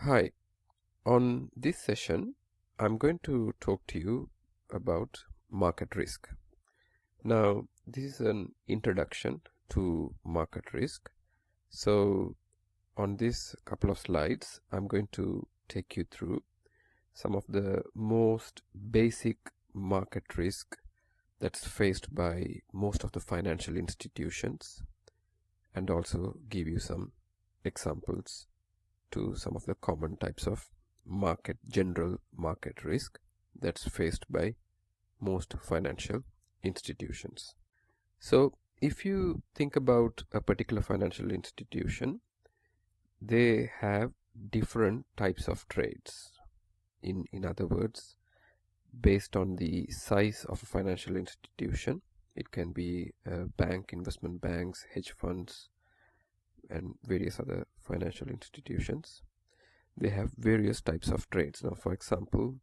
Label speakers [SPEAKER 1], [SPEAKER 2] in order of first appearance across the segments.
[SPEAKER 1] Hi, on this session, I'm going to talk to you about market risk. Now, this is an introduction to market risk. So, on this couple of slides, I'm going to take you through some of the most basic market risk that's faced by most of the financial institutions, and also give you some examples to some of the common types of general market risk that's faced by most financial institutions. So if you think about a particular financial institution, they have different types of trades. In other words, based on the size of a financial institution, it can be a bank, investment banks, hedge funds, and various other financial institutions. They have various types of trades. Now, for example,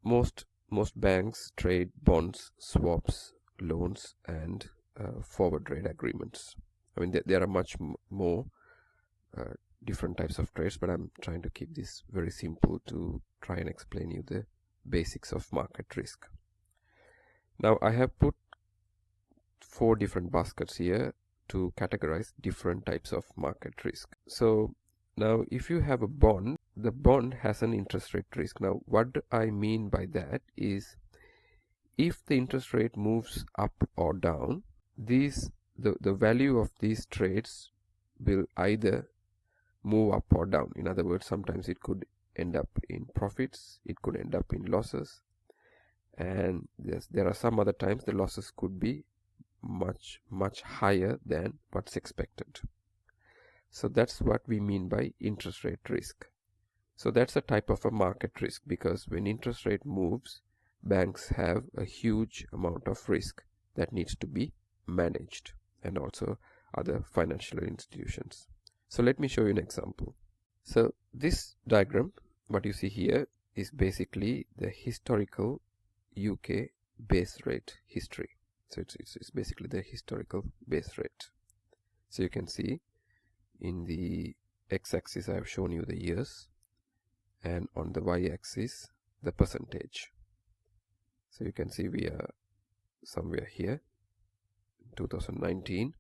[SPEAKER 1] most banks trade bonds, swaps, loans, and forward rate agreements. I mean, there are much more different types of trades, but I'm trying to keep this very simple to try and explain you the basics of market risk. Now, I have put 4 different baskets here to categorize different types of market risk. So now if you have a bond, the bond has an interest rate risk. Now what I mean by that is, if the interest rate moves up or down, the value of these trades will either move up or down. In other words, sometimes it could end up in profits, it could end up in losses, and there are some other times the losses could be much higher than what's expected. So that's what we mean by interest rate risk. So that's a type of a market risk, because when interest rate moves, banks have a huge amount of risk that needs to be managed, and also other financial institutions. So let me show you an example. So this diagram, what you see here, is basically the historical UK base rate history. So it's basically the historical base rate. So you can see in the x-axis I have shown you the years, and on the y-axis the percentage. So you can see we are somewhere here. 2019,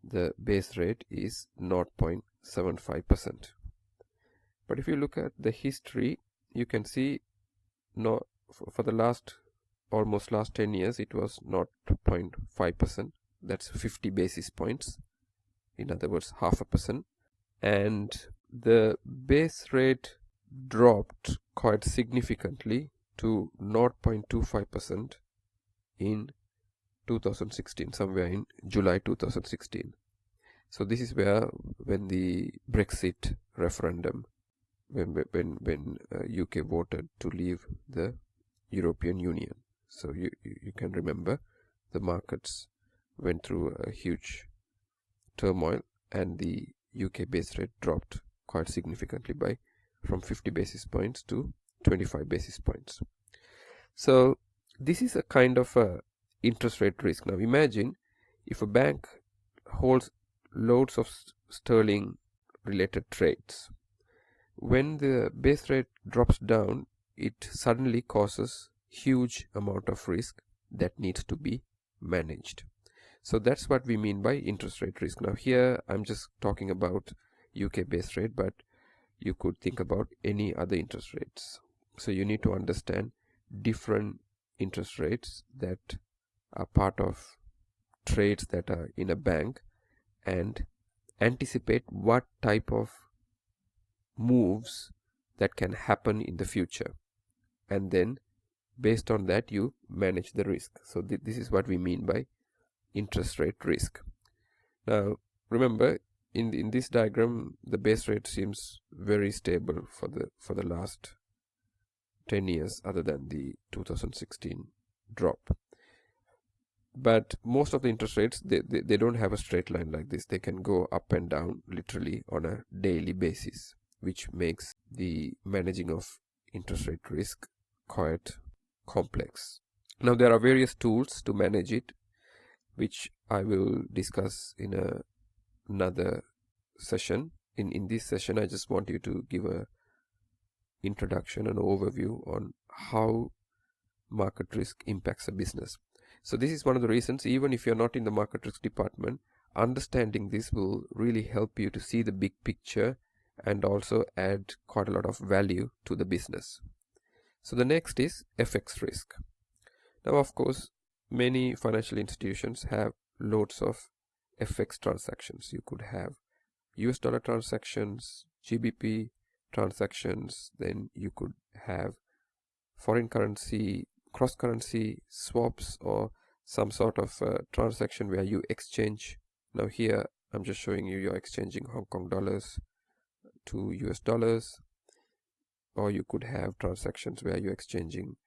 [SPEAKER 1] the base rate is 0.75%. But if you look at the history, you can see for the almost last 10 years it was 0.5%. That's 50 basis points. In other words, 0.5%. And the base rate dropped quite significantly to 0.25% in 2016, somewhere in July 2016. So this is where, when the Brexit referendum, when UK voted to leave the European Union. So you can remember the markets went through a huge turmoil, and the UK base rate dropped quite significantly from 50 basis points to 25 basis points. So this is a kind of a interest rate risk. Now imagine if a bank holds loads of sterling related trades. When the base rate drops down, it suddenly causes huge amount of risk that needs to be managed. So that's what we mean by interest rate risk. Now here I'm just talking about UK base rate, but you could think about any other interest rates. So you need to understand different interest rates that are part of trades that are in a bank, and anticipate what type of moves that can happen in the future, and then based on that you manage the risk. So this is what we mean by interest rate risk. Now remember, in this diagram the base rate seems very stable for the last 10 years, other than the 2016 drop. But most of the interest rates, they don't have a straight line like this. They can go up and down literally on a daily basis, which makes the managing of interest rate risk quite complex. Now there are various tools to manage it, which I will discuss in another session. in this session, I just want you to give a introduction and overview on how market risk impacts a business. So this is one of the reasons, even if you're not in the market risk department, understanding this will really help you to see the big picture and also add quite a lot of value to the business. So the next is FX risk. Now, of course, many financial institutions have loads of FX transactions. You could have US dollar transactions, GBP transactions, then you could have foreign currency, cross-currency swaps, or some sort of transaction where you exchange. Now here I'm just showing you you're exchanging Hong Kong dollars to US dollars, or you could have transactions where you're exchanging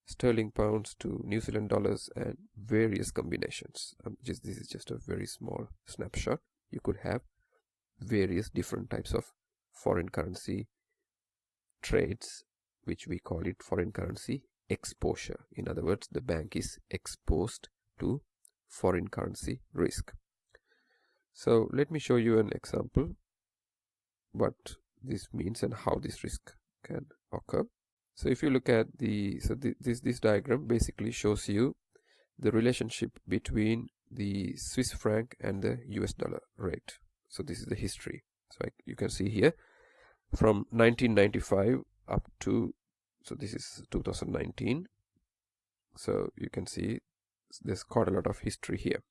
[SPEAKER 1] sterling pounds to New Zealand dollars and various combinations. This is just a very small snapshot. You could have various different types of foreign currency trades, which we call it foreign currency exposure. In other words, the bank is exposed to foreign currency risk. So let me show you an example what this means and how this risk can occur. So if you look at this diagram basically shows you the relationship between the Swiss franc and the US dollar rate. So this is the history. So you can see here from 1995 up to, so this is 2019. So you can see there's quite a lot of history here.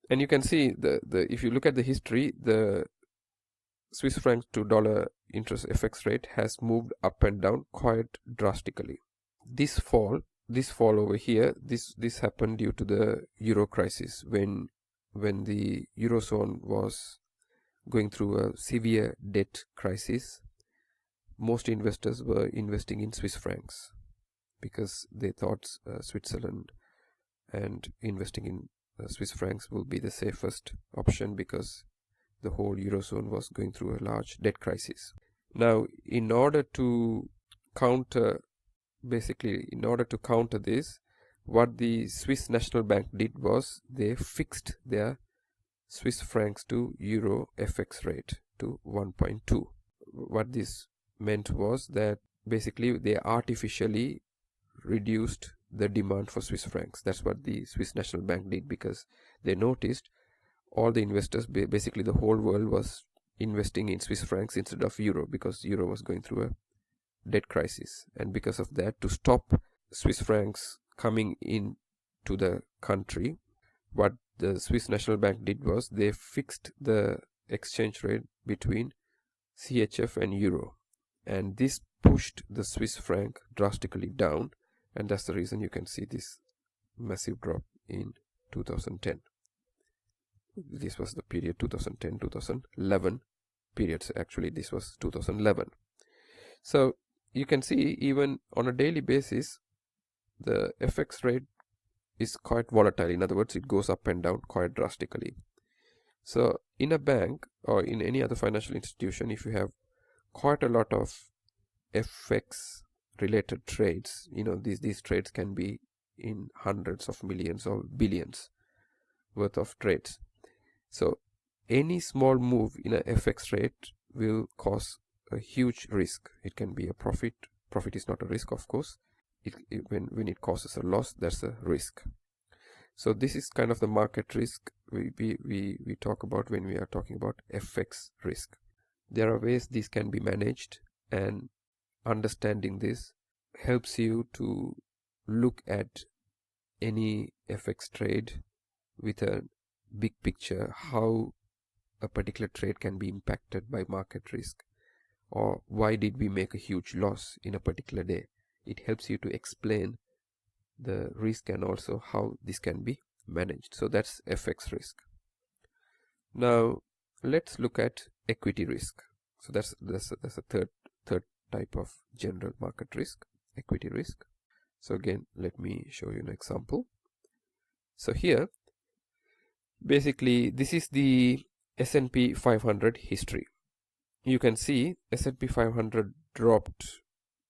[SPEAKER 1] And you can see if you look at the history, the Swiss franc to dollar interest FX rate has moved up and down quite drastically. This fall over here, this happened due to the euro crisis, when the eurozone was going through a severe debt crisis. Most investors were investing in Swiss francs because they thought Switzerland and investing in Swiss francs will be the safest option because the whole eurozone was going through a large debt crisis. Now, in order to counter this, what the Swiss National Bank did was they fixed their Swiss francs to euro FX rate to 1.2. What this meant was that basically they artificially reduced the demand for Swiss francs. That's what the Swiss National Bank did, because they noticed all the investors, basically the whole world, was investing in Swiss francs instead of euro, because euro was going through a debt crisis. And because of that, to stop Swiss francs coming in to the country, what the Swiss National Bank did was they fixed the exchange rate between CHF and euro, and this pushed the Swiss franc drastically down, and that's the reason you can see this massive drop in 2010. This was the period 2010-2011 periods. Actually, this was 2011. So you can see even on a daily basis, the FX rate is quite volatile. In other words, it goes up and down quite drastically. So in a bank or in any other financial institution, if you have quite a lot of FX related trades, these trades can be in hundreds of millions or billions worth of trades. So any small move in a FX rate will cause a huge risk. It can be a profit. Profit is not a risk, of course. When it causes a loss, that's a risk. So this is kind of the market risk we talk about when we are talking about FX risk. There are ways this can be managed, and understanding this helps you to look at any FX trade with a big picture, how a particular trade can be impacted by market risk, or why did we make a huge loss in a particular day. It helps you to explain the risk and also how this can be managed. So that's FX risk. Now let's look at equity risk. So that's a third type of general market risk, equity risk. So again, let me show you an example. So here, basically, this is the S&P 500 history. You can see S&P 500 dropped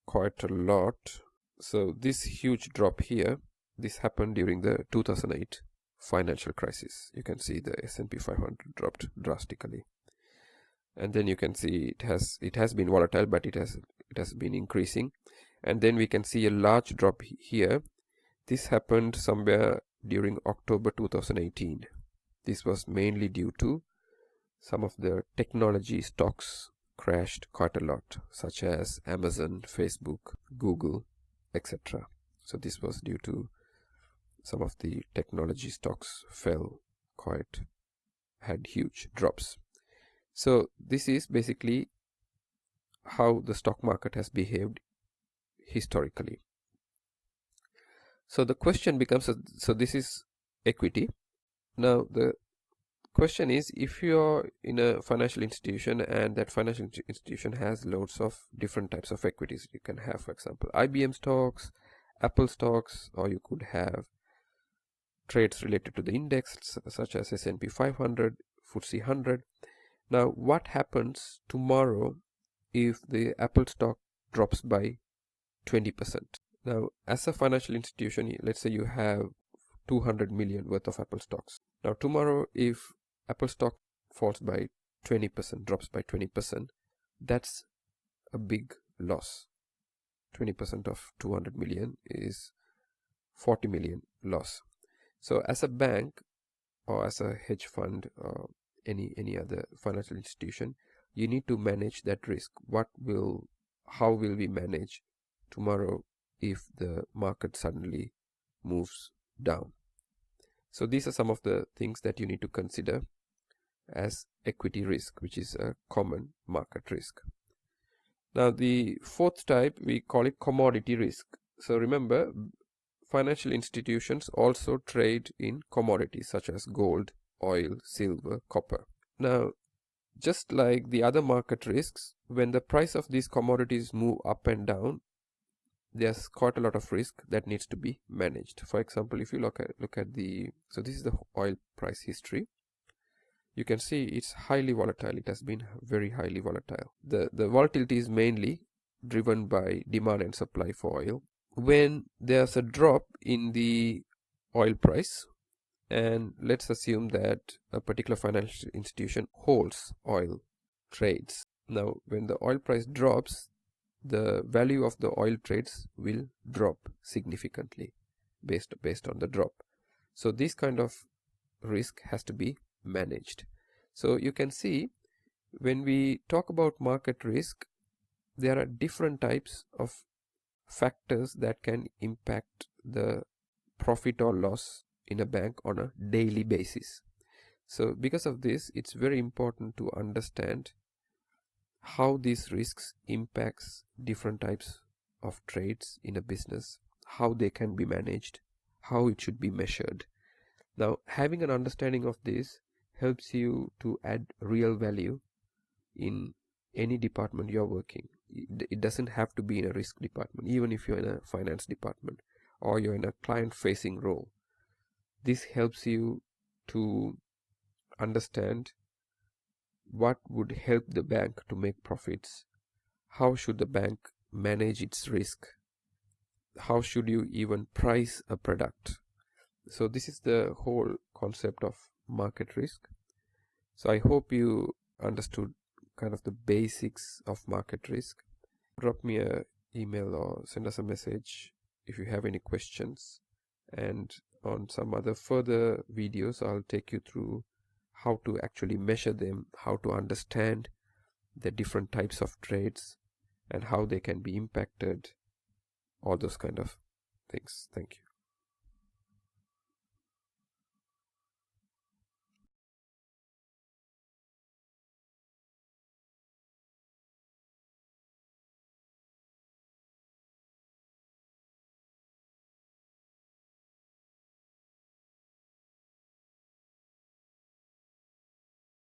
[SPEAKER 1] quite a lot. So this huge drop here, this happened during the 2008 financial crisis. You can see the S&P 500 dropped drastically. and then you can see it has been volatile, but it has been increasing, and then we can see a large drop here. This happened somewhere during October 2018. This was mainly due to some of the technology stocks crashed quite a lot, such as Amazon, Facebook, Google, etc. So this was due to some of the technology stocks had huge drops. So this is basically how the stock market has behaved historically. So the question becomes, so this is equity. Now the question is, if you're in a financial institution and that financial institution has loads of different types of equities, you can have, for example, IBM stocks, Apple stocks, or you could have trades related to the index such as S&P 500, FTSE 100. Now what happens tomorrow if the Apple stock drops by 20%? Now as a financial institution, let's say you have 200 million worth of Apple stocks. Now tomorrow if Apple stock falls by 20%, drops by 20%, that's a big loss. 20% of 200 million is 40 million loss. So as a bank or as a hedge fund or any other financial institution, you need to manage that risk. How will we manage tomorrow if the market suddenly moves down? So these are some of the things that you need to consider as equity risk, which is a common market risk. Now the fourth type, we call it commodity risk. So remember, financial institutions also trade in commodities such as gold, oil, silver, copper. Now just like the other market risks, when the price of these commodities move up and down, there's quite a lot of risk that needs to be managed. For example, if you look at so this is the oil price history. You can see it's highly volatile. It has been very highly volatile. The volatility is mainly driven by demand and supply for oil. When there's a drop in the oil price, and let's assume that a particular financial institution holds oil trades. Now when the oil price drops, the value of the oil trades will drop significantly based on the drop. So this kind of risk has to be managed. So you can see, when we talk about market risk, there are different types of factors that can impact the profit or loss in a bank on a daily basis. So because of this, it's very important to understand how these risks impacts different types of trades in a business, how they can be managed, how it should be measured. Now having an understanding of this helps you to add real value in any department you're working. It doesn't have to be in a risk department, even if you're in a finance department or you're in a client facing role. This helps you to understand what would help the bank to make profits, how should the bank manage its risk, how should you even price a product. So this is the whole concept of market risk. So I hope you understood kind of the basics of market risk. Drop me an email or send us a message if you have any questions, and on some other further videos I'll take you through how to actually measure them, how to understand the different types of trades and how they can be impacted, all those kind of things. Thank you.